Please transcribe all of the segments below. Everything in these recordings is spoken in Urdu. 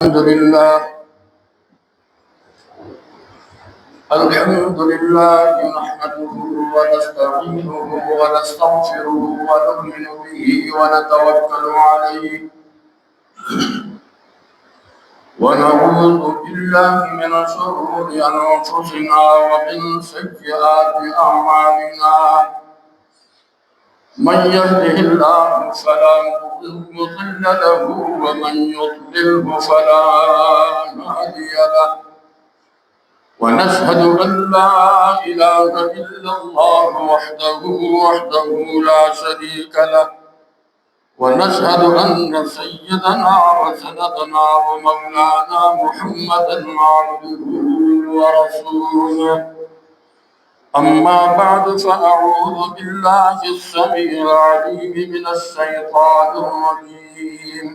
الحمد لله نحمده ونستعينه ونستغفره ونؤمن به ونتوكل عليه ونعوذ بالله من شرور أنفسنا ومن سيئات أعمالنا من يهده الله فلا مضل له ومن يضلله فلا هادي له ونشهد أن لا إله إلا الله وحده لا شريك له ونشهد أن سيدنا وسندنا ومولانا محمدا عبده ورسوله أما بعد فأعوذ بالله السميع العليم من الشيطان الرجيم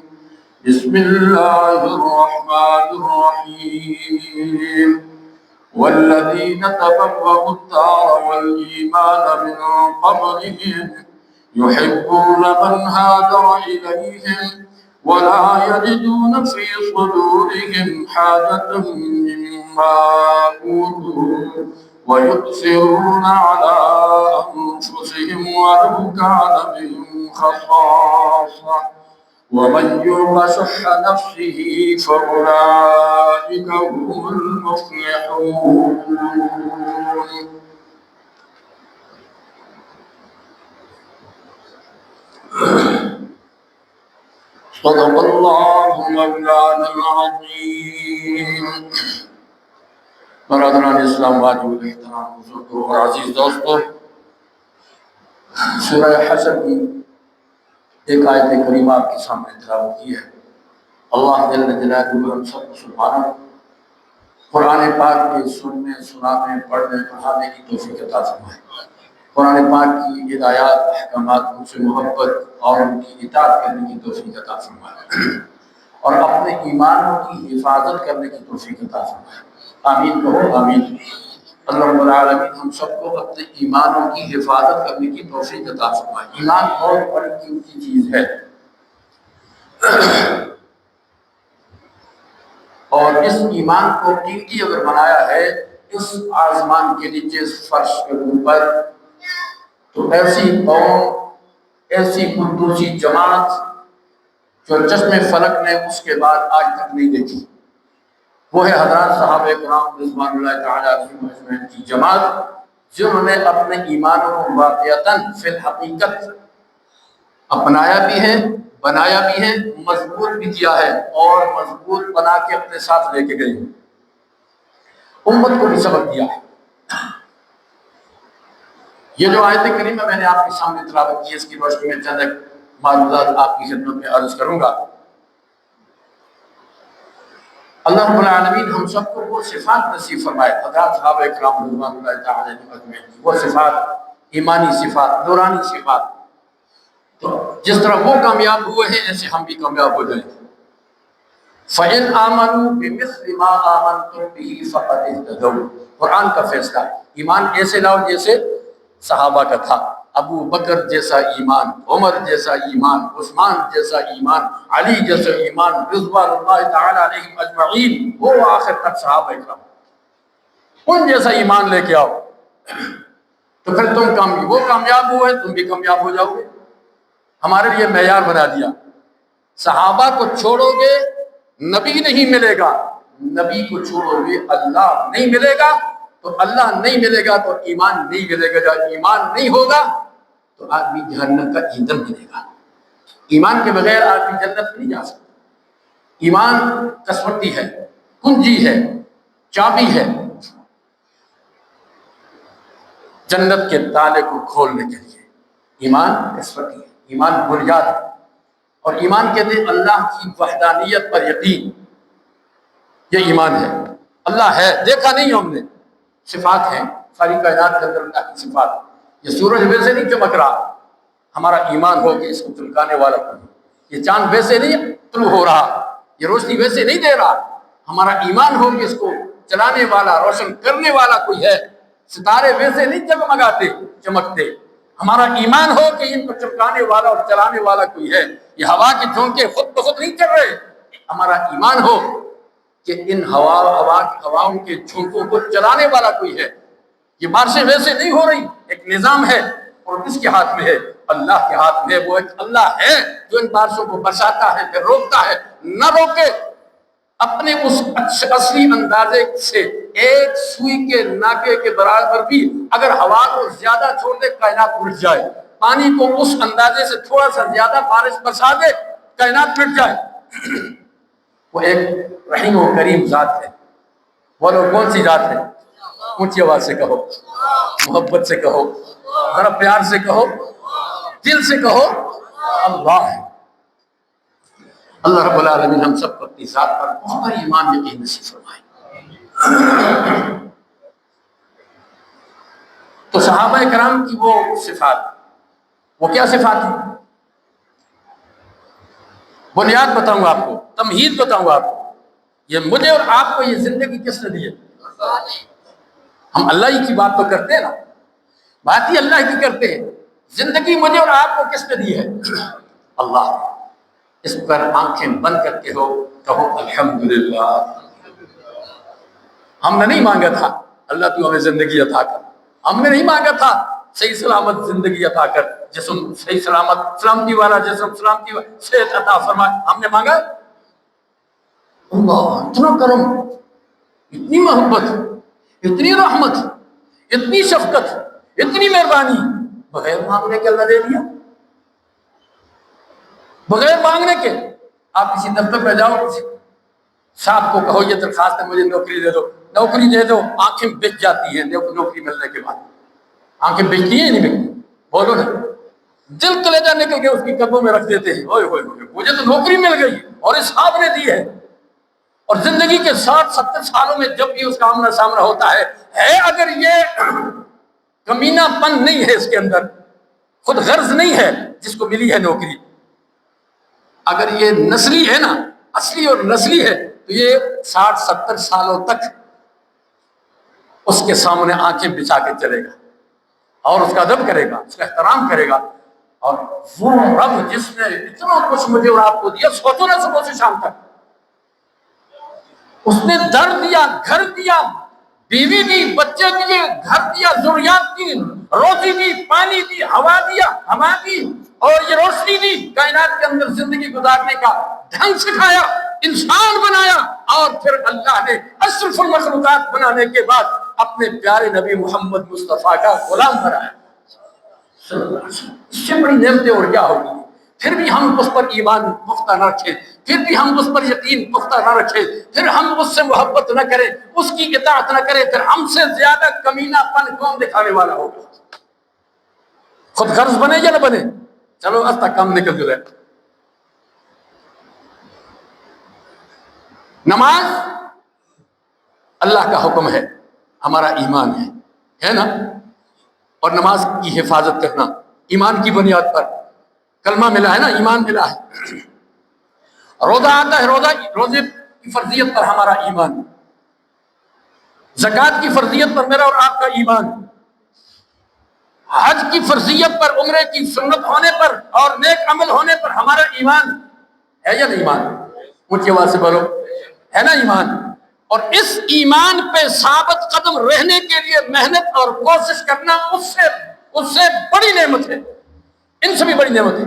بسم الله الرحمن الرحيم والذين تبوأوا الدار والإيمان من قبلهم يحبون من هاجر إليهم ولا يجدون في صدورهم حاجة مما أوتوا ويؤثرون على أنفسهم ولو كان بهم خصاصة ومن يوق شح نفسه فأولئك هم المفلحون. صدق الله مولانا العظيم. برادران اسلام واجب الاحترام بزرگوں اور عزیز دوستوں، سورہ حشر کی ایک آیت کریمہ آپ کے سامنے تلاوت کی ہے۔ اللہ جل جلالہ ہم سب کو سبحانہ قرآن پاک کے سننے، سنانے، پڑھنے، پڑھانے کی توفیق عطا فرمائے۔ قرآن پاک کی ہدایات، احکامات، ان سے محبت اور ان کی اطاعت کرنے کی توفیق عطا فرمائے اور اپنے ایمانوں کی حفاظت کرنے کی توفیق عطا فرمائے۔ آمین کہو آمین۔ اللہ رب العالمین ہم سب کو اپنے ایمانوں کی حفاظت کرنے کی توفیق عطا فرمائے۔ ایمان بہت بڑی قیمتی چیز ہے اور اس ایمان کو قیمتی اگر بنایا ہے اس آسمان کے نیچے، اس فرش کے اوپر، تو ایسی قوم، ایسی قدوسی جماعت جو چشم فلک نے اس کے بعد آج تک نہیں دیکھی، وہ ہے حضرات صحابہ کرام رضوان اللہ تعالیٰ علیہم اجمعین کی جماعت، جنہوں نے اپنے ایمانوں کو واقعتاً فی الحقیقت اپنایا بھی ہے، بنایا بھی ہے، مضبوط بھی کیا ہے اور مضبوط بنا کے اپنے ساتھ لے کے گئے ہیں، امت کو بھی سبق دیا ہے۔ یہ جو آیت کریمہ میں نے آپ کے سامنے تلاوت کی ہے، اس کی روشنی میں چند معلومات آپ کی خدمت میں عرض کروں گا۔ اللہ رب العالمین ہم سب کو وہ صفات نصیب فرمائے، حضرات صحابہ کرام رضوان اللہ تعالیٰ علیہم اجمعین کی وہ صفات، ایمانی صفات، نورانی صفات، تو جس طرح وہ کامیاب ہوئے ہیں ایسے ہم بھی کامیاب ہو جائیں۔ فَإِنْ آمَنُوا بِمِثْلِ مَا آمَنْتُمْ بِهِ فَقَدِ اهْتَدَوْا۔ قرآن کا فیصلہ، ایمان ایسے لاؤ جیسے صحابہ کا تھا، ابو بکر جیسا ایمان، عمر جیسا ایمان، عثمان جیسا ایمان، علی جیسا ایمان، رضوان اللہ تعالی علیہم اجمعین، وہ آخر تک صحابہ اکرام، ان جیسا ایمان لے کے آؤ تو پھر تم وہ کامیاب ہوئے، تم بھی کامیاب ہو جاؤ گے۔ ہمارے لیے معیار بنا دیا، صحابہ کو چھوڑو گے نبی نہیں ملے گا، نبی کو چھوڑو گے اللہ نہیں ملے گا، تو اللہ نہیں ملے گا تو ایمان نہیں ملے گا، جب ایمان نہیں ہوگا تو آدمی جہنم کا ایندھن بنے گا۔ ایمان کے بغیر آدمی جنت نہیں جا سکتا۔ ایمان کسوٹی ہے، کنجی ہے، چابی ہے جنت کے تالے کو کھولنے کے لیے۔ ایمان کسوٹی ہے، ایمان بنیاد ہے، اور ایمان کہتے ہیں اللہ کی وحدانیت پر یقین، یہ ایمان ہے۔ اللہ ہے، دیکھا نہیں ہم نے، صفات ہیں ساری کائنات کے اندر اللہ کی صفات۔ یہ سورج ویسے نہیں چمک رہا، ہمارا ایمان ہو کہ اس کو چمکانے والا کوئی، یہ چاند ویسے نہیں طلوع ہو رہا، یہ روشنی ویسے نہیں دے رہا، ہمارا ایمان ہو کہ اس کو چلانے والا، روشن کرنے والا کوئی ہے۔ ستارے ویسے نہیں جگمگاتے، چمکتے، ہمارا ایمان ہو کہ ان کو چمکانے والا اور چلانے والا کوئی ہے۔ یہ ہوا کے جھونکے خود بخود نہیں چل رہے، ہمارا ایمان ہو کہ ان ہواؤں کے جھونکوں کو چلانے والا کوئی ہے. یہ بارشیں ویسے نہیں ہو رہی، ایک نظام ہے اور کس کے ہاتھ میں ہے؟ اللہ کے ہاتھ میں. وہ ایک اللہ ہے جو ان بارشوں کو برساتا ہے پھر روکتا ہے. نہ روکے، اپنے اس اصلی اندازے سے ایک سوئی کے ناکے کے برابر بھی اگر ہوا کو زیادہ چھوڑ دے کائنات مٹ جائے. پانی کو اس اندازے سے تھوڑا سا زیادہ بارش برسا دے کائنات مٹ جائے. وہ ایک رحیم و کریم ذات ہے. بولو کون سی ذات ہے؟ اونچی آواز سے کہو، محبت سے کہو، ذرا پیار سے کہو، دل سے کہو، اللہ ہے. اللہ رب العالمین ہم سب کو اپنی ذات پر بہت ایمان یقین نصیب فرمائے. تو صحابہ کرام کی وہ صفات، وہ کیا صفات ہیں؟ بنیاد بتاؤں گا آپ کو، تمہید بتاؤں گا آپ کو. یہ مجھے اور آپ کو یہ زندگی کس نے دی ہے؟ ہم اللہ ہی کی بات تو کرتے ہیں نا، بات ہی اللہ کی کرتے ہیں. زندگی مجھے اور آپ کو کس نے دی ہے؟ اللہ. اس پر آنکھیں بند کر کے کہو الحمدللہ. ہم نے نہیں مانگا تھا اللہ تو ہمیں زندگی عطا کر، ہم نے نہیں مانگا تھا صحیح سلامت زندگی عطا کر، جسم صحیح سلامت، سلامتی والا جسم، سلامتی والا صحت عطا فرما. ہم نے مانگا؟ اللہ اتنا کرم، اتنی محبت، اتنی رحمت، اتنی شفقت، اتنی مہربانی بغیر مانگنے کے اللہ دے دیا. بغیر مانگنے کے. آپ کسی دفتر پہ جاؤ، کسی صاحب کو کہو یہ درخواست ہے مجھے نوکری دے دو، نوکری دے دو، آنکھیں بک جاتی ہیں نوکری ملنے کے بعد. آنکھیں بکتی ہیں نہیں بکتی؟ بولو نا. دل کلیجہ نکل کے اس کی قدموں میں رکھ دیتے ہیں، اوئے ہوئے ہوئے مجھے تو نوکری مل گئی اور اس صاحب نے دی ہے. اور زندگی کے 60-70 سالوں میں جب بھی اس کا آمنا سامنا ہوتا ہے اگر یہ کمینہ پن نہیں ہے اس کے اندر، خود غرض نہیں ہے جس کو ملی ہے نوکری، اگر یہ نسلی ہے نا، اصلی اور نسلی ہے، تو یہ 60-70 سالوں تک اس کے سامنے آنکھیں بچھا کے چلے گا اور اس کا ادب کرے گا، اس کا احترام کرے گا. اور وہ رب جس نے اتنا کچھ مجھے اور آپ کو دیا، سوچو نا صبح سے شام تک اس نے در دیا، گھر دیا، بیوی دی، بچے دیے، گھر دیا، ضروریات دی، روزی دی، پانی دی، ہوا دیا، ہوا دی، اور یہ روشنی دی، کائنات کے اندر زندگی گزارنے کا ڈھنگ سکھایا، انسان بنایا، اور پھر اللہ نے اشرف المخلوقات بنانے کے بعد اپنے پیارے نبی محمد مصطفیٰ کا غلام بنایا. اس سے بڑی نعمتیں اور کیا ہوگی؟ پھر بھی ہم اس پر ایمان پختہ نہ رکھیں، پھر بھی ہم اس پر یقین پختہ نہ رکھیں، پھر ہم اس سے محبت نہ کریں، اس کی اطاعت نہ کریں، پھر ہم سے زیادہ کمینہ پن کون دکھانے والا ہوگا؟ خود غرض بنے یا نہ بنے؟ چلو از تک کم نکل جائے. نماز اللہ کا حکم ہے، ہمارا ایمان ہے نا. اور نماز کی حفاظت کرنا ایمان کی بنیاد پر. کلمہ ملا ہے نا، ایمان ملا ہے. روزہ آتا ہے، روزے کی فرضیت پر ہمارا ایمان، زکوٰۃ کی فرضیت پر میرا اور آپ کا ایمان، حج کی فرضیت پر، عمرے کی سنت ہونے پر اور نیک عمل ہونے پر ہمارا ایمان ہے یا نہیں؟ ایمان اونچی آواز سے بولو، ہے نا ایمان. اور اس ایمان پہ ثابت قدم رہنے کے لیے محنت اور کوشش کرنا اس سے بڑی نعمت ہے، ان سے بھی بڑی نعمت ہے.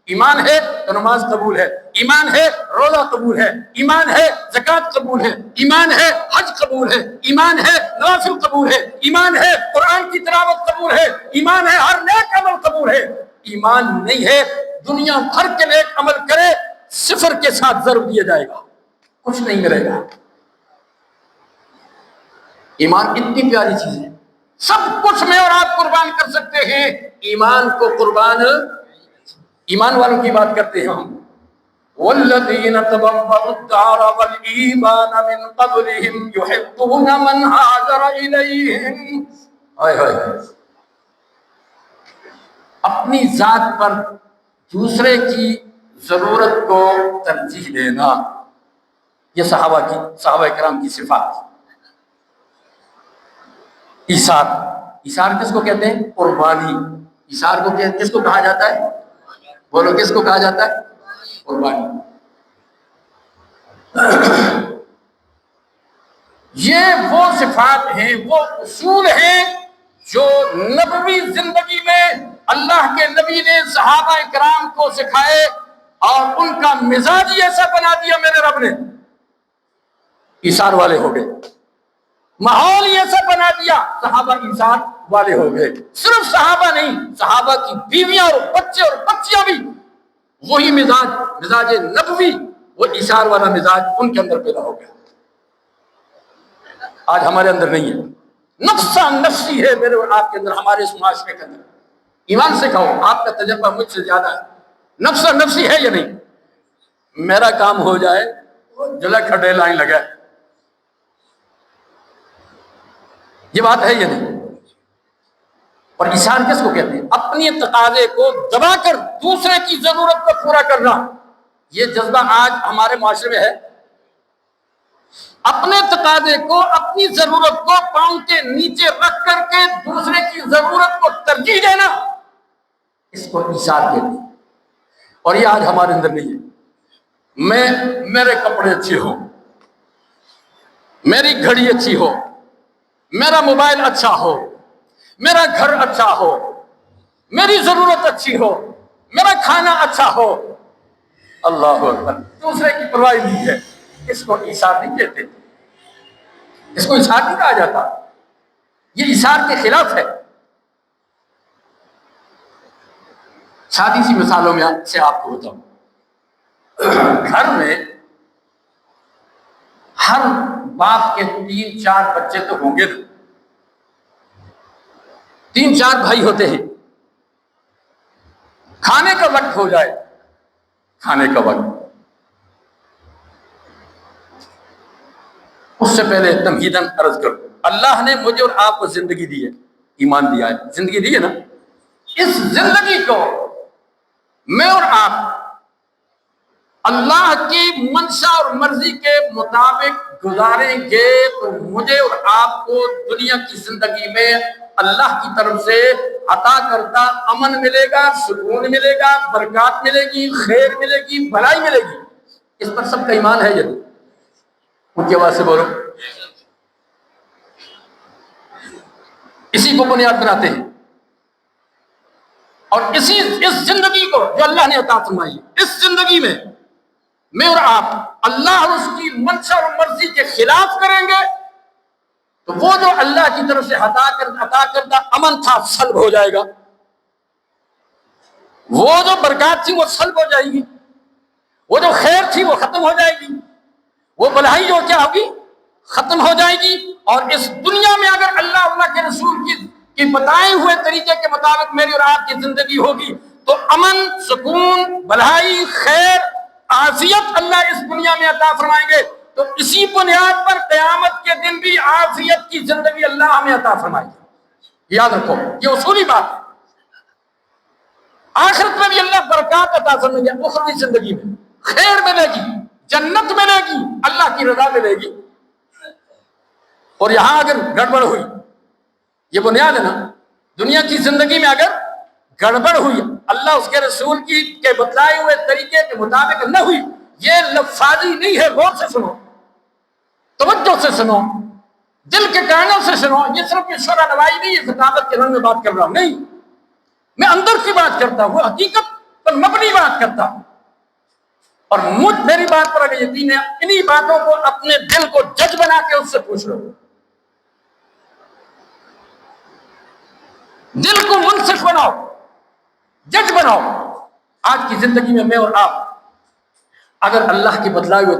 ایمان ہے تو نماز قبول ہے، ایمان ہے روزہ قبول ہے، ایمان ہے زکوٰۃ قبول ہے، ایمان ہے حج قبول ہے، ایمان ہے نوافل قبول ہے، ایمان ہے قرآن کی تلاوت قبول ہے، ایمان ہے ہر نیک عمل قبول ہے. ایمان نہیں ہے دنیا بھر کے نیک عمل کرے، صفر کے ساتھ ضرب دیا جائے گا، کچھ نہیں ملے گا. ایمان اتنی پیاری چیز ہے، سب کچھ میں اور آپ قربان کر سکتے ہیں، ایمان کو قربان. ایمان والوں کی بات کرتے ہیں ہم. والذین تبوأوا الدار والایمان من قبلهم يحبون من هاجر الیہم. اپنی ذات پر دوسرے کی ضرورت کو ترجیح دینا، یہ صحابہ کرام کی صفات. ایثار کس کو کہتے ہیں؟ قربانی. ایثار کو کس کو کہا جاتا ہے؟ بولو کس کو کہا جاتا ہے؟ قربانی. یہ وہ صفات ہیں، وہ اصول ہیں جو نبوی زندگی میں اللہ کے نبی نے صحابہ کرام کو سکھائے، اور ان کا مزاج ہی ایسا بنا دیا میرے رب نے، ایثار والے ہو گئے، ماحول ہی ایسا بنا دیا، صحابہ ایثار والے ہو گئے۔ صرف صحابہ نہیں، صحابہ کی بیویاں اور بچے اور بچیاں بھی وہی مزاج نبوی، وہ ایثار والا مزاج ان کے اندر پیدا ہو گیا۔ آج ہمارے اندر نہیں ہے، نفسہ نفسی ہے میرے اور آپ کے اندر، ہمارے اس معاشرے کے اندر۔ ایمان سے کہو، آپ کا تجربہ مجھ سے زیادہ ہے، نفسہ نفسی ہے یا نہیں؟ میرا کام ہو جائے جلا کھڈے لائن لگا، یہ بات ہے یا نہیں؟ اور ایثار کس کو کہتے ہیں؟ اپنی تقاضے کو دبا کر دوسرے کی ضرورت کو پورا کرنا، یہ جذبہ آج ہمارے معاشرے میں ہے۔ اپنے تقاضے کو، اپنی ضرورت کو پاؤں کے نیچے رکھ کر کے دوسرے کی ضرورت کو ترجیح دینا، اس کو ایثار کہتے ہیں۔ اور یہ آج ہمارے اندر نہیں ہے۔ میرے کپڑے اچھے ہوں، میری گھڑی اچھی ہو، میرا موبائل اچھا ہو، میرا گھر اچھا ہو، میری ضرورت اچھی ہو، میرا کھانا اچھا ہو، اللہ اکبر، دوسرے کی پرواہ نہیں ہے، اس کو ایثار نہیں کہتے، اس کو ایثار نہیں کہا جاتا، یہ ایثار کے خلاف ہے۔ شادی سی مثالوں میں سے آپ کو بتاؤں، گھر میں ہر باپ کے 3-4 بچے تو ہوں گے نا، 3-4 بھائی ہوتے ہیں، کھانے کا وقت ہو جائے، کھانے کا وقت، اس سے پہلے تمہیداً عرض کرو، اللہ نے مجھے اور آپ کو زندگی دی ہے، ایمان دیا ہے، زندگی دی ہے نا، اس زندگی کو میں اور آپ اللہ کی منشا اور مرضی کے مطابق گزاریں گے تو مجھے اور آپ کو دنیا کی زندگی میں اللہ کی طرف سے عطا کردہ امن ملے گا، سکون ملے گا، برکات ملے گی، خیر ملے گی، بھلائی ملے گی۔ اس پر سب کا ایمان ہے یا نہیں؟ ان کی آواز سے بولو۔ اسی کو بنیاد بناتے ہیں، اور اس زندگی کو جو اللہ نے عطا فرمائی، اس زندگی میں میں اور آپ اللہ اور اس کی منشا اور مرضی کے خلاف کریں گے تو وہ جو اللہ کی طرف سے عطا کردہ امن تھا سلب ہو جائے گا، وہ جو برکات تھی وہ سلب ہو جائے گی، وہ جو خیر تھی وہ ختم ہو جائے گی، وہ بھلائی جو کیا ہوگی ختم ہو جائے گی۔ اور اس دنیا میں اگر اللہ کے رسول کی بتائے ہوئے طریقے کے مطابق میری اور آپ کی زندگی ہوگی تو امن، سکون، بھلائی، خیر، عافیت اللہ اس دنیا میں عطا فرمائیں گے۔ تو اسی بنیاد پر قیامت کے دن بھی عافیت کی زندگی اللہ ہمیں عطا فرمائے گی، یاد رکھو، یہ اصولی بات ہے۔ آخرت میں بھی اللہ برکات عطا فرمائیں گے، اخروی زندگی میں خیر ملے گی، جنت ملے گی، اللہ کی رضا ملے گی۔ اور یہاں اگر گڑبڑ ہوئی، یہ بنیاد ہے نا، دنیا کی زندگی میں اگر گڑبڑ ہوئی، اللہ اس کے رسول کے بتلائے ہوئے طریقے کے مطابق نہ ہوئی، یہ لفاظی نہیں ہے، غور سے سنو، توجہ سے سنو، دل کے کانوں سے سنو، یہ صرف یہ شعرا نوائی نہیں ہے، خطابت کے رنگ میں بات کر رہا ہوں، نہیں، میں اندر کی بات کرتا ہوں، حقیقت پر مبنی بات کرتا ہوں۔ اور میری بات پر اگر یقین ہے، انہی باتوں کو اپنے دل کو جج بنا کے اس سے پوچھ لو، دل کو منصف بناؤ، جج بناؤ۔ آج کی زندگی میں اور آپ اگر اللہ کے بتلائے ہوئے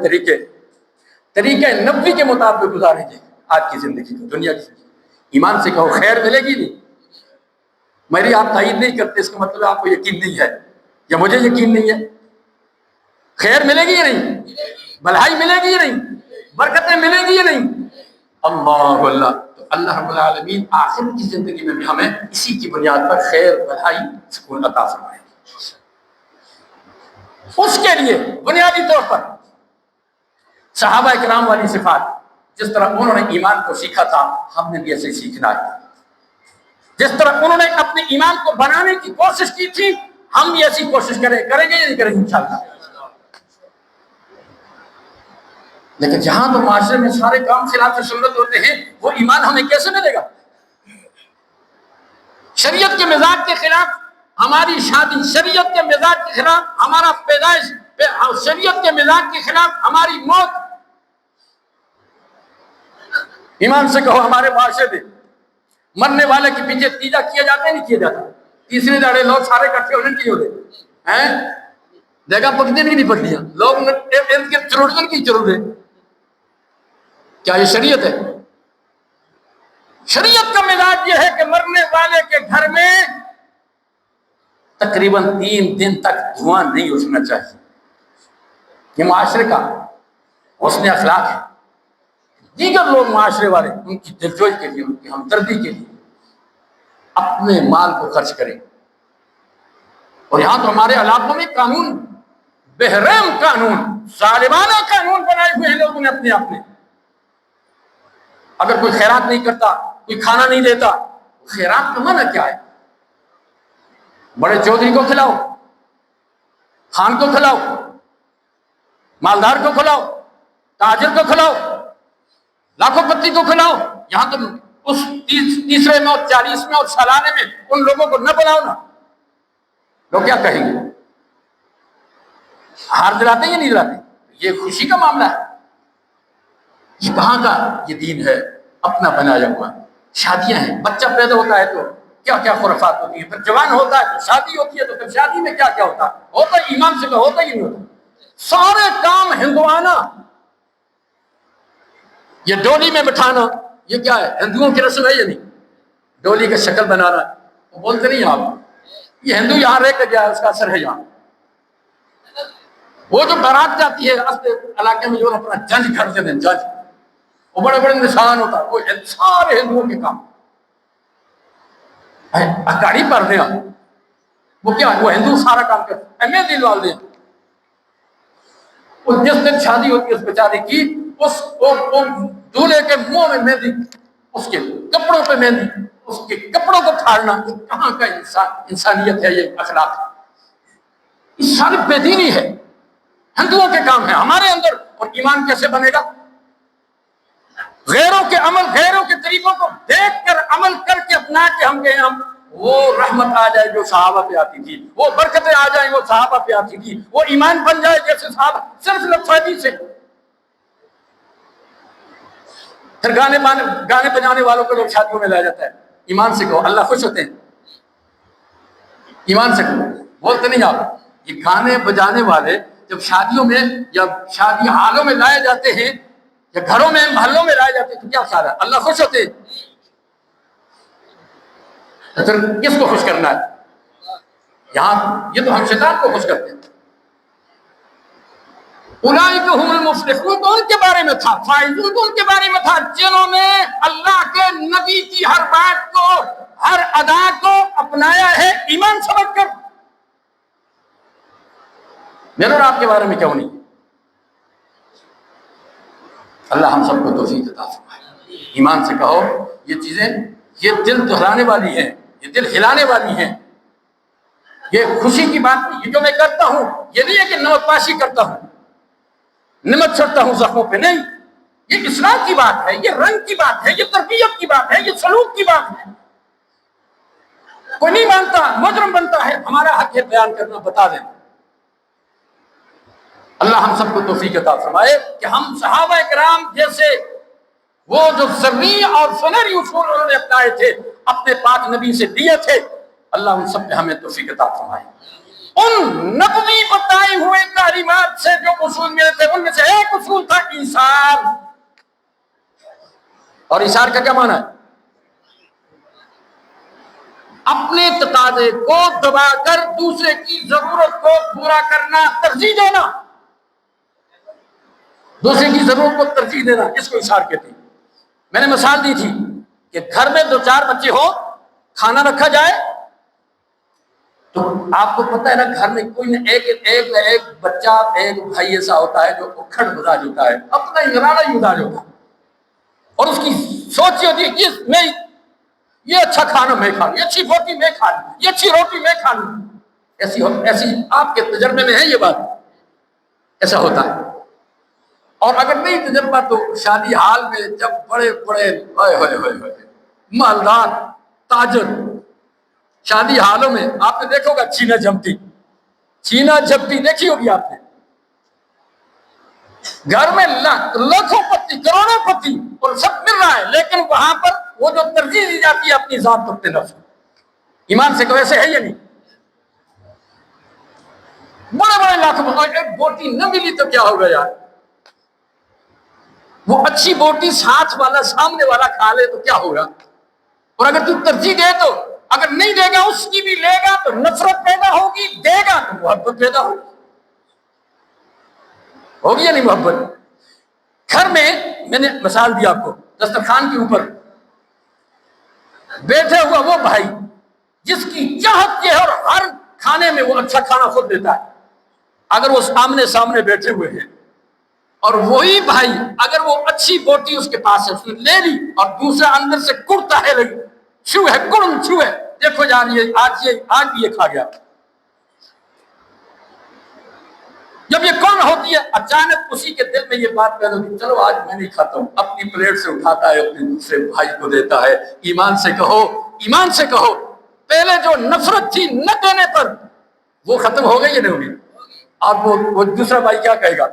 طریقے نبوی کے مطابق گزاریں گے آج کی زندگی کو، دنیا کی، ایمان سے کہو خیر ملے گی نہیں؟ میری آپ تائید نہیں کرتے، اس کا مطلب آپ کو یقین نہیں ہے یا مجھے یقین نہیں ہے۔ خیر ملے گی یا نہیں؟ بھلائی ملے گی یا نہیں؟ برکتیں ملے گی یا نہیں؟ اللہ اللہ، تو اللہ رب العالمین آخر کی زندگی میں بھی ہمیں اسی کی بنیاد پر خیر، بھلائی، سکون عطا فرمائے۔ اس کے لیے بنیادی طور پر صحابہ کرام والی صفات، جس طرح انہوں نے ایمان کو سیکھا تھا، ہم نے بھی ایسے سیکھنا ہے۔ جس طرح انہوں نے اپنے ایمان کو بنانے کی کوشش کی تھی، ہم بھی ایسی کوشش کریں گے یا نہیں کریں گے؟ انشاءاللہ لیکن جہاں تو معاشرے میں سارے کام خلاف سنت ہوتے ہیں، وہ ایمان ہمیں کیسے ملے گا؟ شریعت کے مزاج کے خلاف ہماری شادی، شریعت کے مزاج کے خلاف ہمارا پیدائش، شریعت کے مزاج کے خلاف ہماری موت. ایمان سے کہو ہمارے معاشرے میں مرنے والے کے پیچھے تیجا کیا جاتا ہے نہیں کیا جاتا؟ تیسرے دہاڑے لوگ سارے اکٹھے ہونے کی ہوتے ہیں، جگہ پکنے کی نہیں پکڑیاں، لوگ چروڑن کی ضرور ہے. کیا یہ شریعت ہے؟ شریعت کا مزاج یہ ہے کہ مرنے والے کے گھر میں تقریباً 3 دن تک دھواں نہیں اٹھنا چاہیے. یہ معاشرے کا حسن اخلاق ہے. دیگر لوگ معاشرے والے ان کی دلجوئی کے لیے، ان کی ہمدردی کے لیے اپنے مال کو خرچ کریں. اور یہاں تو ہمارے علاقوں میں قانون، بہرحم قانون، ظالمانہ قانون بنائے ہوئے ہیں لوگوں نے اپنے آپ میں. اگر کوئی خیرات نہیں کرتا، کوئی کھانا نہیں دیتا، خیرات کا منع کیا ہے؟ بڑے چودھری کو کھلاؤ، خان کو کھلاؤ، مالدار کو کھلاؤ، تاجر کو کھلاؤ، لاکھوں پتی کو کھلاؤ. یہاں تو اس تیسرے میں اور 40ویں اور سالانے میں ان لوگوں کو نہ بلاؤ نا، لوگ کیا کہیں گے؟ ہار دلاتے یا نہیں دلاتے؟ یہ خوشی کا معاملہ ہے. یہ کہاں کا یہ دین ہے؟ اپنا بنایا ہوا. شادیاں ہیں، بچہ پیدا ہوتا ہے تو کیا کیا خرافات ہوتی ہیں، پھر جوان ہوتا ہے تو شادی ہوتی ہے، تو پھر شادی میں کیا کیا ہوتا ہے؟ ہوتا ہے ایمان سے ہوتا ہی نہیں ہوتا. سارے کام ہندوانہ. یہ ڈولی میں بٹھانا یہ کیا ہے؟ ہندوؤں کی رسم ہے یا نہیں؟ ڈولی کا شکل بنانا، وہ بولتے نہیں آپ، یہ ہندو یہاں رہ کر گیا، اس کا اثر ہے یہاں. وہ جو بارات جاتی ہے علاقے میں، جو اپنا جج گھر سے دیں، جج، وہ بڑے بڑے نشان ہوتا ہے، وہ سارے ہندوؤں کے کام. اکاڑی پر دیں، وہ کیا ہے؟ وہ ہندو سارا کام کرتے. مہندی لال دیں، جس دن شادی ہوتی ہے اس بیچارے کی، اس دولہے کے منہ میں مہندی، اس کے کپڑوں پہ مہندی، اس کے کپڑوں کو پھاڑنا. کہاں کا انسانیت ہے؟ یہ اخلاق یہ ساری بے دینی ہے، ہندوؤں کے کام ہے ہمارے اندر. اور ایمان کیسے بنے گا؟ غیروں کے عمل، غیروں کے طریقوں کو دیکھ کر عمل کر کے اپنا کے ہم کہیں ہم وہ رحمت آ جائے جو صحابہ پہ آتی تھی، وہ برکتیں آ جائیں وہ صحابہ پہ آتی تھی، وہ ایمان بن جائے جیسے صحابہ. صرف لفظی سے. پھر گانے بجانے والوں کو لوگ شادیوں میں لایا جاتا ہے. ایمان سے کہو اللہ خوش ہوتے ہیں؟ ایمان سے کہو، بولتے نہیں آپ. یہ گانے بجانے والے جب شادیوں میں یا شادی حالوں میں لائے جاتے ہیں یا گھروں میں محلوں میں لائے جاتے ہیں تو کیا خیال ہے؟ اللہ خوش ہوتے ہیں؟ پھر کس کو خوش کرنا ہے؟ یہاں یہ تو ہم شیطان کو خوش کرتے ہیں. اولئک هم المفلحون تو ان کے بارے میں تھا، فائزون تو ان کے بارے میں تھا جنہوں نے اللہ کے نبی کی ہر بات کو، ہر ادا کو اپنایا ہے ایمان سمجھ کر. میرے اور آپ کے بارے میں کیوں نہیں؟ اللہ ہم سب کو توفیق عطا فرمائے. ایمان سے کہو یہ چیزیں، یہ دل دہلانے والی ہیں، یہ دل ہلانے والی ہیں. یہ خوشی کی بات نہیں. یہ جو میں کرتا ہوں یہ نہیں ہے کہ نمک پاشی کرتا ہوں، نمک چھڑتا ہوں زخموں پہ، نہیں. یہ اصلاح کی بات ہے، یہ رنگ کی بات ہے، یہ تربیت کی بات ہے، یہ سلوک کی بات ہے. کوئی نہیں مانتا، مجرم بنتا ہے. ہمارا حق ہے بیان کرنا، بتا دیں. اللہ ہم سب کو توفیق عطا فرمائے کہ ہم صحابہ کرام جیسے وہ جو ذرعی اور سنہری اصول انہوں نے اپنائے تھے، اپنے پاک نبی سے لیے تھے، اللہ ان سب پہ ہمیں توفیق عطا فرمائے. ان نبوی بتائے ہوئے تعلیمات سے جو اصول ملے تھے ان میں سے ایک اصول تھا ایثار. اور ایثار کا کیا معنی ہے؟ اپنے تقاضے کو دبا کر دوسرے کی ضرورت کو پورا کرنا، ترجیح دینا. دوسرے کی ضرورت کو ترجیح دینا، اس کو ایثار کہتے ہیں. میں نے مثال دی تھی کہ گھر میں 2-4 بچے ہو، کھانا رکھا جائے تو آپ کو پتہ ہے نا گھر میں کوئی نہ ایک بچہ، ایک بھائی ایسا ہوتا ہے جو اکھڑ مزاج ہوتا ہے، اپنا ارادہ ہی مزاج ہوتا ہے، اور اس کی سوچ یہ ہوتی ہے کہ یہ اچھا کھانا میں کھا لوں، یہ اچھی روٹی میں کھا لوں، یہ اچھی روٹی میں کھا لوں. ایسی آپ کے تجربے میں ہے یہ بات؟ ایسا ہوتا ہے. اور اگر نہیں تجربہ تو شادی حال میں جب بڑے بڑے مالدار تاجر شادی حالوں میں آپ نے دیکھو گا چینا جھمٹی دیکھی ہوگی آپ نے، گھر میں لاکھوں پتی کروڑوں پتی اور سب مل رہا ہے، لیکن وہاں پر وہ جو ترجیح دی جاتی ہے اپنی ذات اپنے نفس، ایمان سے ویسے ہے یا نہیں؟ بڑے بڑے لاکھوں، ایک بوٹی نہ ملی تو کیا ہوگا یار، وہ اچھی بوٹی ساتھ والا سامنے والا کھا لے تو کیا ہوگا؟ اور اگر تو ترجیح دے تو اگر نہیں دے گا اس کی بھی لے گا تو نفرت پیدا ہوگی، دے گا تو محبت پیدا ہوگی یا نہیں محبت؟ گھر میں نے مثال دی آپ کو، دسترخوان کے اوپر بیٹھے ہوا وہ بھائی جس کی چاہت یہ ہے اور ہر کھانے میں وہ اچھا کھانا خود دیتا ہے، اگر وہ سامنے بیٹھے ہوئے ہیں، اور وہی بھائی اگر وہ اچھی بوٹی اس کے پاس ہے اس نے لے لی اور دوسرا اندر سے کڑتا ہے لگی چھو ہے دیکھو جا رہی ہے آج بھی یہ کھا گیا، جب یہ کون ہوتی ہے اچانک اسی کے دل میں یہ بات پیدا ہوتی، چلو آج میں نہیں کھاتا ہوں، اپنی پلیٹ سے اٹھاتا ہے اپنے دوسرے بھائی کو دیتا ہے۔ ایمان سے کہو پہلے جو نفرت تھی نہ دینے پر وہ ختم ہو گئی یا نہیں ہوگی؟ اب وہ دوسرا بھائی کیا کہے گا،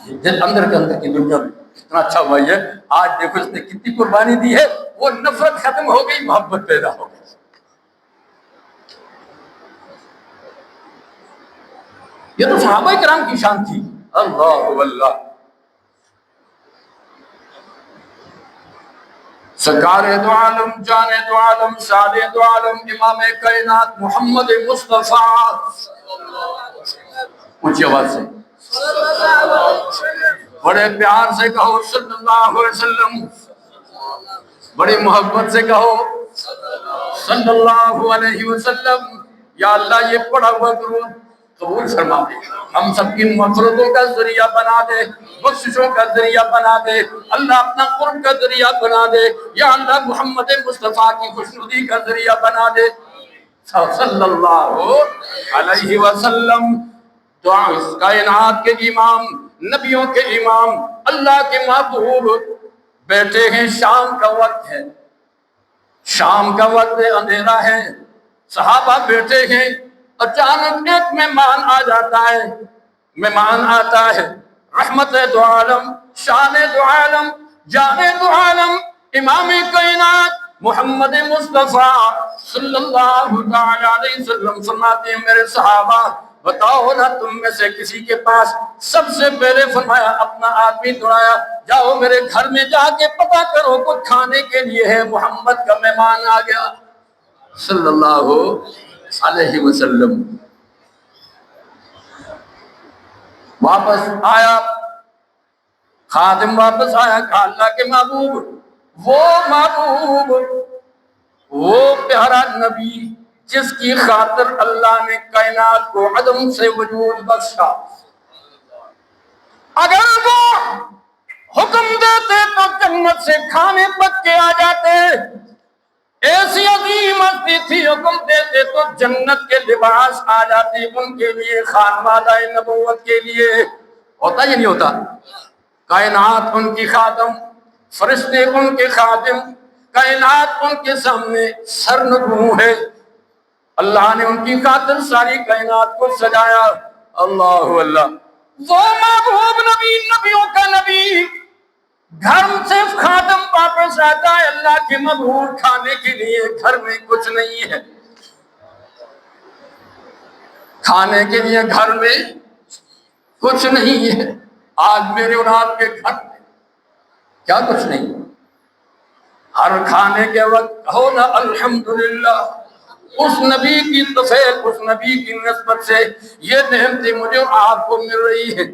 یہ دل اندر کے اندر کی دنیا میں اتنا اچھا بھائی ہے، آج دیکھو اس نے کتنی قربانی دی ہے، وہ نفرت ختم ہو گئی، محبت پیدا ہو گئی۔ یہ تو صحابہ کرام کی شان تھی، اللہ اللہ۔ سرکار دو عالم، جان دو عالم، شاد دو عالم، امام کائنات محمد مصطفیٰ، اونچی آواز سے بڑے پیار سے کہو صلی اللہ علیہ وسلم، بڑی محبت سے کہو صلی اللہ علیہ وسلم۔ یا اللہ یہ پڑھا ہوا درود قبول فرما دے، ہم سب کی مغفرتوں کا ذریعہ بنا دے، بخششوں کا ذریعہ بنا دے، اللہ اپنا قرب کا ذریعہ بنا دے، یا اللہ محمد مصطفیٰ کی خوشنودی کا ذریعہ بنا دے صلی اللہ علیہ وسلم۔ دعا اس کائنات کے امام، نبیوں کے امام، اللہ کے محبوب بیٹھے ہیں، شام کا وقت ہے، شام کا وقت ہے، اندھیرا ہے، صحابہ بیٹھے ہیں، اچانک ایک مہمان آ جاتا ہے، مہمان آتا ہے، رحمت دو عالم، شان دو عالم، جان دو عالم، امام کائنات محمد مصطفیٰ صلی اللہ علیہ وسلم فرماتے ہیں میرے صحابہ بتاؤ نا تم میں سے کسی کے پاس سب سے پہلے فرمایا اپنا آدمی دوڑایا، جاؤ میرے گھر میں جا کے پتہ کرو کچھ کھانے کے لیے ہے، محمد کا مہمان آ گیا صلی اللہ علیہ وسلم۔ واپس آیا خادم، واپس آیا کہا اللہ کے محبوب، وہ پیارا نبی جس کی خاطر اللہ نے کائنات کو عدم سے وجود بخشا، اگر وہ حکم دیتے تو جنت سے کھانے پک کے آ جاتے، ایسی عظیم ہستی تھی، حکم دیتے تو جنت کے لباس آ جاتے ان کے لیے، خانوادہ نبوت کے لیے۔ ہوتا یا نہیں ہوتا؟ کائنات ان کی خادم، فرشتے ان کے خادم، کائنات ان کے سامنے سرنگوں ہے، اللہ نے ان کی خاطر ساری کائنات کو سجایا، اللہ اللہ۔ وہ محبوب نبی، نبیوں کا نبی، گھر سے خادم واپس آتا ہے، اللہ کے محبوب کھانے کے لیے گھر میں کچھ نہیں ہے، کھانے کے لیے گھر میں کچھ نہیں ہے۔ آج میرے اور آپ کے گھر میں کیا کچھ نہیں؟ ہر کھانے کے وقت کہو نا الحمدللہ، اس نبی کی طفیل، اس نبی کی نسبت سے یہ نعمتیں مجھے اور آپ کو مل رہی ہیں۔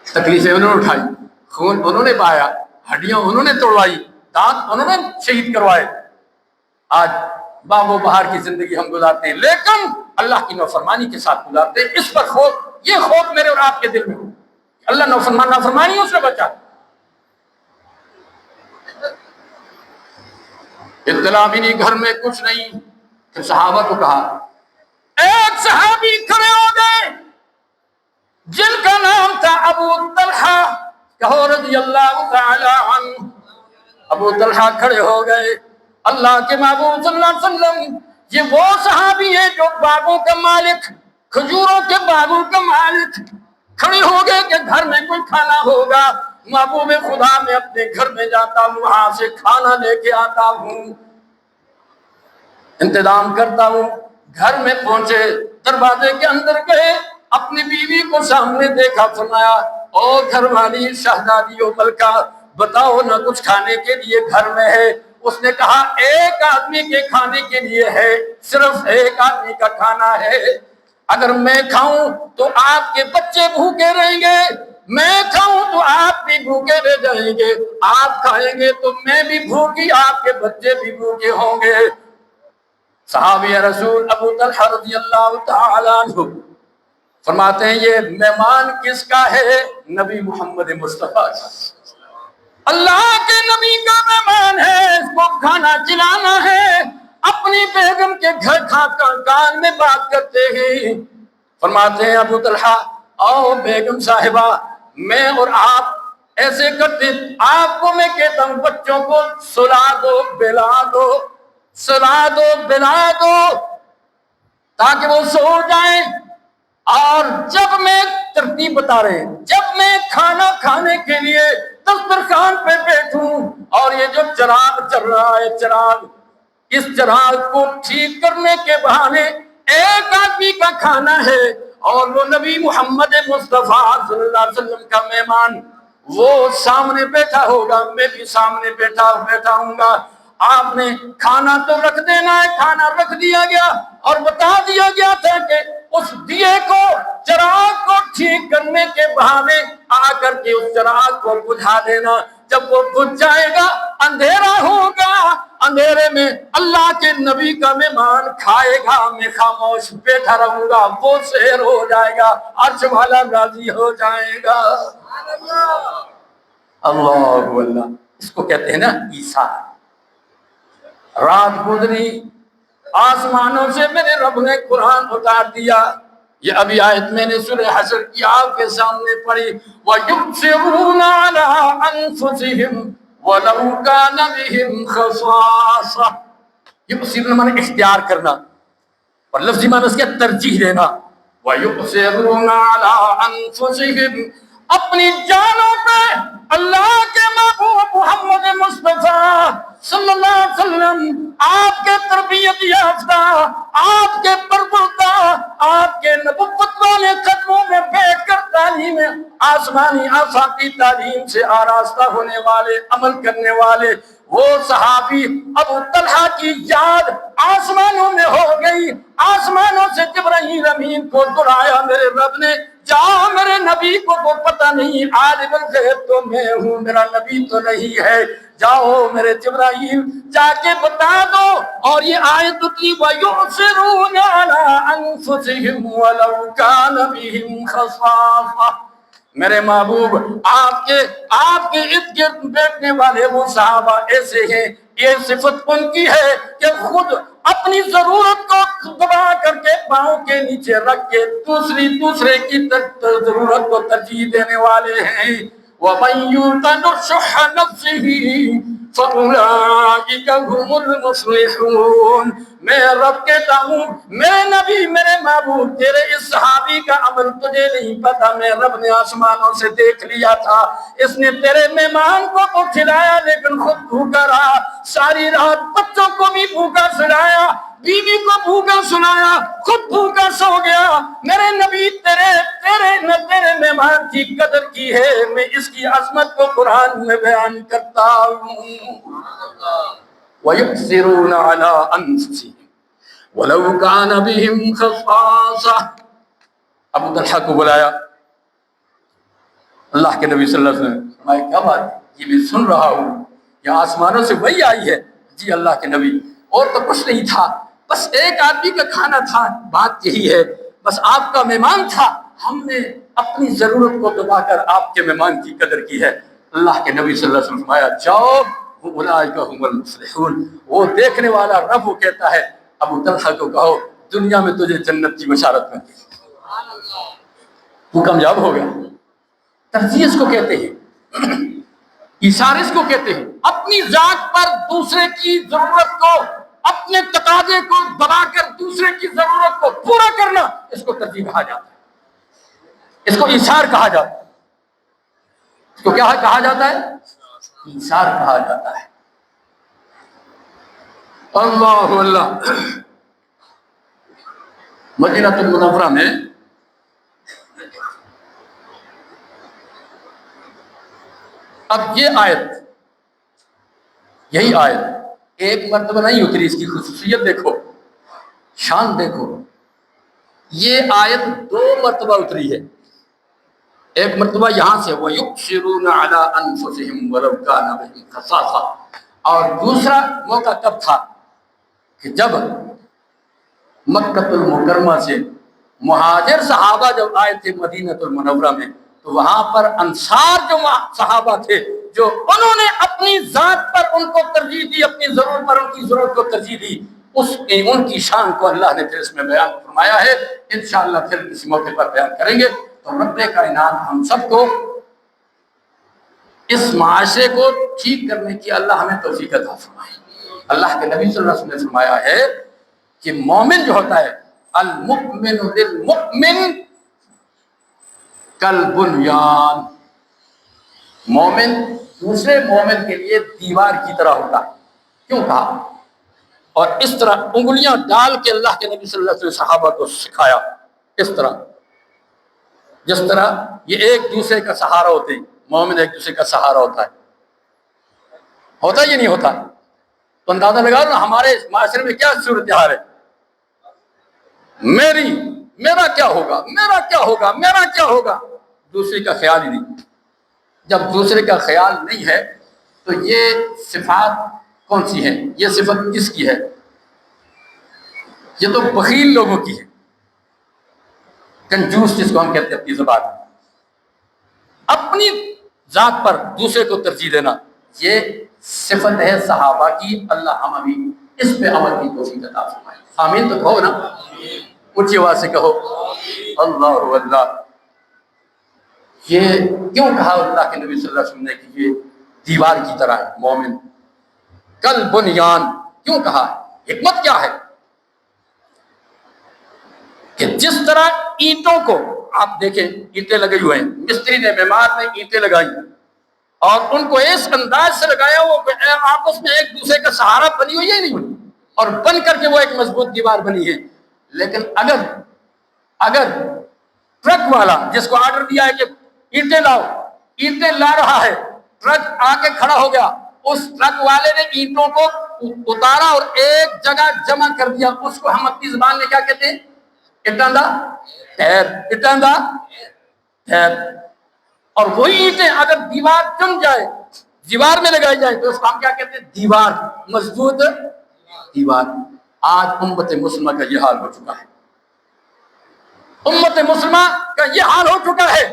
تکلیفیں انہوں نے اٹھائی، خون انہوں نے پایا، ہڈیاں انہوں نے توڑوائی، دانت انہوں نے شہید کروائے، آج باب و بہار کی زندگی ہم گزارتے ہیں، لیکن اللہ کی نافرمانی کے ساتھ گزارتے ہیں۔ اس پر خوف، یہ خوف میرے اور آپ کے دل میں ہو، اللہ نافرمانی سے بچا۔ اطلاع بھی نہیں، گھر میں کچھ نہیں، پھر صحابہ کو کہا، ایک صحابی کھڑے ہو گئے جن کا نام تھا ابو طلحہ، کہو رضی اللہ تعالی عنہ۔ ابو طلحہ کھڑے ہو گئے، اللہ کے محبوب صلی اللہ علیہ وسلم یہ وہ صحابی ہے جو باغوں کا مالک، کھجوروں کے باغوں کا مالک، کھڑے ہو گئے کہ گھر میں کوئی کھانا ہوگا، محبوب خدا میں اپنے گھر میں جاتا ہوں، وہاں سے کھانا لے کے آتا ہوں، انتظام کرتا ہوں۔ گھر میں پہنچے، دروازے کے اندر گئے، اپنی بیوی کو سامنے دیکھا، فرمایا او گھر والی شہزادی و ملکہ، بتاؤ نہ کچھ کھانے کے لیے گھر میں ہے؟ اس نے کہا ایک آدمی کے کھانے کے لیے ہے، صرف ایک آدمی کا کھانا ہے، اگر میں کھاؤں تو آپ کے بچے بھوکے رہیں گے، میں کھاؤں تو آپ بھی بھوکے رہ جائیں گے، آپ کھائیں گے تو میں بھی بھوکی، آپ کے بچے بھی بھوکے ہوں گے۔ صحابی رسول ابو طلحہ رضی اللہ تعالی عنہ فرماتے ہیں یہ مہمان کس کا ہے؟ نبی محمد مصطفیٰ کا، اللہ کے نبی کا مہمان ہے، اس کو کھانا چلانا ہے۔ اپنی بیگم کے گھر کان میں بات کرتے ہیں، فرماتے ہیں ابو طلحہ آؤ بیگم صاحبہ، میں اور آپ ایسے کرتے، آپ کو میں کہتا ہوں بچوں کو سلا دو بلا دو، سلا دو بلا دو تاکہ وہ سو جائیں، اور جب میں ترتیب بتا رہے ہیں، جب میں کھانا کھانے کے لیے دسترخوان پہ بیٹھوں اور یہ جو چراغ چل رہا ہے، چراغ، اس چراغ کو ٹھیک کرنے کے بہانے ایک آدمی کا کھانا ہے اور وہ نبی محمد مصطفیٰ صلی اللہ علیہ وسلم کا مہمان، وہ سامنے بیٹھا ہوگا، میں بھی سامنے بیٹھا ہوں گا، آپ نے کھانا تو رکھ دینا ہے، کھانا رکھ دیا گیا اور بتا دیا گیا تھا کہ اس دیے کو، چراغ کو ٹھیک کرنے کے بہانے آ کر کے اس چراغ کو بجھا دینا، جب وہ بجھ جائے گا اندھیرا ہوگا، اندھیرے میں اللہ کے نبی کا مہمان کھائے گا، میں خاموش بیٹھا رہوں گا، وہ سحر ہو جائے گا، عرش والا راضی ہو جائے گا۔ اللہ اللہ، اس کو کہتے ہیں نا عیسیٰ۔ رات گزری، آسمانوں سے میرے رب نے قرآن اتار دیا، یہ ابھی آیت میں نے سورہ حشر کی آپ کے سامنے پڑھی، وَيُبْصِرُونَ عَلَىٰ أَنفُسِهِمْ وَلَوْ كَانَ بِهِمْ خَصَاصَةٌ۔ یبصرون مانے اختیار کرنا، اور لفظی معنی اس کے ترجیح دینا، وَيُبْصِرُونَ عَلَىٰ أَنفُسِهِمْ، اپنی جانوں پہ اللہ کے محبوب محمد مصطفیٰ صلی اللہ علیہ وسلم، آپ کے تربیت یافتہ، آپ کے پربردہ، آپ کے نبوت والے قدموں میں بیٹھ کر تعلیم آسمانی آفاقی تعلیم سے آراستہ ہونے والے، عمل کرنے والے وہ صحابی ابو طلحہ کی یاد آسمانوں میں ہو گئی، آسمانوں سے جبرائیل امین کو بلایا میرے رب نے، جاؤ میرے نبی کو تو پتہ نہیں، عالم الغیب تو میں ہوں، میرا نبی تو نہیں ہے، جاؤ میرے جبرائیل جا کے بتا دو، اور یہ آیت اتری وَيُؤْثِرُونَ عَلَىٰ أَنفُسِهِمْ وَلَوْ كَانَ بِهِمْ خَصَاصَةٌ۔ میرے محبوب آپ کے ارد گرد بیٹھنے والے وہ صحابہ ایسے ہیں، یہ صفت ان کی ہے کہ خود اپنی ضرورت کو دبا کر کے پاؤں کے نیچے رکھ کے دوسرے کی ضرورت کو ترجیح دینے والے ہیں۔ وَمَن يُوقَ شُحَّ نَفْسِهِ فَأُولَٰئِكَ هُمُ الْمُفْلِحُونَ۔ میں رب کہتا ہوں میرے نبی، میرے محبوب، تیرے اس صحابی کا عمل تجھے نہیں پتا، میں رب نے آسمانوں سے دیکھ لیا تھا، اس نے تیرے مہمان کو تو کھلایا لیکن خود بھوکا رہا، ساری رات بچوں کو بھی بھوکا سلایا، بیوی کو بھوکا سلایا، خود بھوکا سو گیا۔ میرے نبی تیرے مہمان کی قدر کی ہے، میں اس کی عظمت کو قرآن میں بیان کرتا ہوں۔ وَيُؤْثِرُونَ عَلَىٰ أَنفُسِهِمْ وَلَوْ كَانَ بِهِمْ خَصَاصَةٌ۔ ابو طلحہ کو بلایا، اللہ کے نبی صلی اللہ علیہ وسلم، میں کیا بات ہے؟ یہ میں سن رہا ہوں، یہ آسمانوں سے وہی آئی ہے۔ جی اللہ کے نبی، اور تو کچھ نہیں تھا، بس ایک آدمی کا کھانا تھا، بات یہی ہے، بس آپ کا مہمان تھا، ہم نے اپنی ضرورت کو دبا کر آپ کے مہمان کی قدر کی ہے۔ اللہ کے نبی صلی اللہ علیہ وسلم فرمایا جاؤ، اولئک هم المفلحون، وہ دیکھنے والا رب وہ کہتا ہے ابو طلحہ کو کہو دنیا میں تجھے جنت کی بشارت میں، وہ کامیاب ہو گیا۔ ترجیح اس کو کہتے ہیں، ایثار اس کو کہتے ہیں، اپنی ذات پر دوسرے کی ضرورت کو، اپنے تقاضے کو دبا کر دوسرے کی ضرورت کو پورا کرنا، اس کو ترجیح کہا جاتا ہے، اس کو ایثار کہا جاتا ہے۔ اس کو کیا کہا جاتا ہے؟ ایثار کہا جاتا ہے۔ اللہ اللہ۔ مدینہ المنورہ میں اب یہ آیت، یہی آیت ایک مرتبہ نہیں اتری، اس کی خصوصیت دیکھو، شان دیکھو، یہ آیت 2 مرتبہ اتری ہے۔ ایک مرتبہ یہاں سے وَيُؤْثِرُونَ عَلَىٰ أَنفُسِهِمْ وَلَوْ كَانَ بِهِمْ خَصَاصَةٌ، اور دوسرا موقع تب تھا کہ جب مکہ المکرمہ سے مہاجر صحابہ جب آئے تھے مدینہ المنورہ میں، تو وہاں پر انصار جو صحابہ تھے، جو انہوں نے اپنی ذات پر ان کو ترجیح دی، اپنی ضرورت پر ان کی ضرورت کو ترجیح دی، ان کی شان کو اللہ نے پھر اس میں بیان فرمایا ہے۔ انشاءاللہ پھر کسی موقع پر بیان کریں گے۔ تو رب کائنات ہم سب کو اس معاشرے کو ٹھیک کرنے کی اللہ ہمیں توفیق عطا فرمائے۔ اللہ کے نبی صلی اللہ علیہ وسلم نے فرمایا ہے کہ مومن جو ہوتا ہے، المؤمن للمؤمن کالبنیان، مومن دوسرے مومن کے لیے دیوار کی طرح ہوتا ہے۔ کیوں کہا؟ اور اس طرح انگلیاں ڈال کے اللہ کے نبی صلی اللہ علیہ وسلم صحابہ کو سکھایا، اس طرح جس طرح یہ ایک دوسرے کا سہارا ہوتے ہیں، مومن ایک دوسرے کا سہارا ہوتا ہے، ہوتا یہ نہیں ہوتا؟ تو اندازہ لگاؤ نا ہمارے معاشرے میں کیا صورتحال ہے، میرا کیا ہوگا، میرا کیا ہوگا، میرا کیا ہوگا، دوسرے کا خیال ہی نہیں۔ جب دوسرے کا خیال نہیں ہے تو یہ صفات کون سی ہیں؟ یہ صفت کس کی ہے؟ یہ تو بخیل لوگوں کی ہے، کنجوس جس کو ہم کہتے ہیں اپنی زبان میں، اپنی ذات پر دوسرے کو ترجیح دینا، یہ صفت ہے صحابہ کی۔ اللہ ہم ابھی اس پہ عمل کی توفیق عطا فرمائے۔ آمین تو کہو نا، اونچی آواز سے کہو اللہ اللہ۔ یہ کیوں کہا اللہ کے نبی صلی اللہ علیہ وسلم نے کہ یہ دیوار کی طرح ہے مومن؟ کل بنیان کیوں کہا؟ حکمت کیا ہے؟ کہ جس طرح اینٹوں کو آپ دیکھیں، اینٹیں لگے ہوئے ہیں، مستری نے، معمار نے اینٹیں لگائی اور ان کو اس انداز سے لگایا وہ آپس میں ایک دوسرے کا سہارا بنی ہوئی ہے نہیں ہوئی، اور بن کر کے وہ ایک مضبوط دیوار بنی ہے۔ لیکن اگر ٹرک والا جس کو آرڈر دیا ہے کہ اینٹیں لاؤ، اینٹیں لا رہا ہے، ٹرک آ کے کھڑا ہو گیا، اس ٹرک والے نے اینٹوں کو اتارا اور ایک جگہ جمع کر دیا، اس کو ہم اپنی زبان میں کیا کہتے ہیں؟ اٹاندا ٹیر، اٹاندا ٹیر۔ اور وہی اینٹیں اگر دیوار جم جائے، دیوار میں لگائی جائے تو اس کو ہم کیا کہتے ہیں؟ دیوار، مضبوط دیوار۔ آج امت مسلمہ کا یہ حال ہو چکا ہے، امت مسلمہ کا یہ حال ہو چکا ہے۔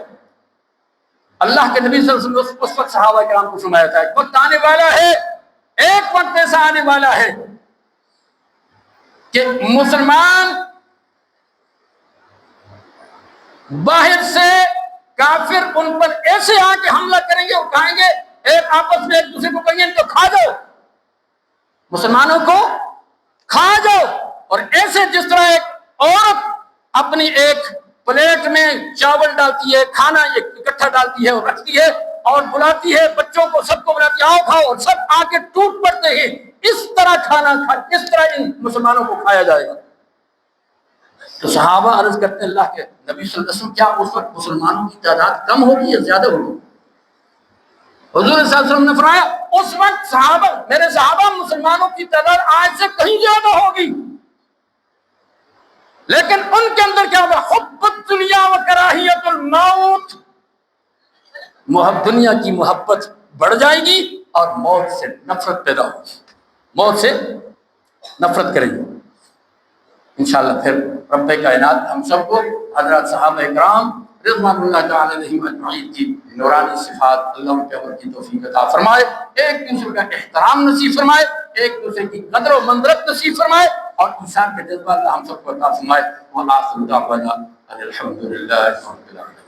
اللہ کے نبی صلی اللہ علیہ وسلم اس وقت صحابہ کرام کو فرمایا تھا ایک وقت آنے والا ہے، ایک وقت ایسا آنے والا ہے کہ مسلمان باہر سے کافر ان پر ایسے آ کے حملہ کریں گے اور کہیں گے، ایک آپس میں ایک دوسرے کو کہیں گے ان کو کھا جاؤ، مسلمانوں کو کھا جاؤ۔ اور ایسے جس طرح ایک عورت اپنی ایک پلیٹ میں چاول ڈالتی ہے، کھانا اکٹھا ڈالتی ہے اور رکھتی ہے اور بلاتی ہے بچوں کو، سب کو بلاتی ہے آؤ کھاؤ، اور سب آ کے ٹوٹ پڑتے ہیں، اس طرح کھانا اس طرح ان مسلمانوں کو کھایا جائے گا۔ تو صحابہ عرض کرتے ہیں اللہ کے نبی صلی اللہ علیہ وسلم، کیا اس وقت مسلمانوں کی تعداد کم ہوگی یا زیادہ ہوگی؟ حضور صلی اللہ علیہ وسلم نے فرمایا اس وقت صحابہ، میرے صحابہ، مسلمانوں کی تعداد آج سے کہیں زیادہ ہوگی، لیکن ان کے اندر کیا ہوگا؟ حب الدنیا و کراہیت الموت، دنیا کی محبت بڑھ جائے گی اور موت سے نفرت پیدا ہوگی، موت سے نفرت کریں گے۔ انشاءاللہ پھر رب کائنات ہم سب کو حضرات صحابہ کرام رضوان اللہ تعالی علیہم اجمعین کی نورانی صفات اللہ ان کے عمل کی توفیق عطا فرمائے، ایک دوسرے کا احترام نصیب فرمائے، ایک دوسرے کی قدر و منزلت نصیب فرمائے، اور انسان کا جذبہ اللہ ہم سب کو عطا فرمائے۔ وآخر دعوانا ان الحمد للہ رب العالمین۔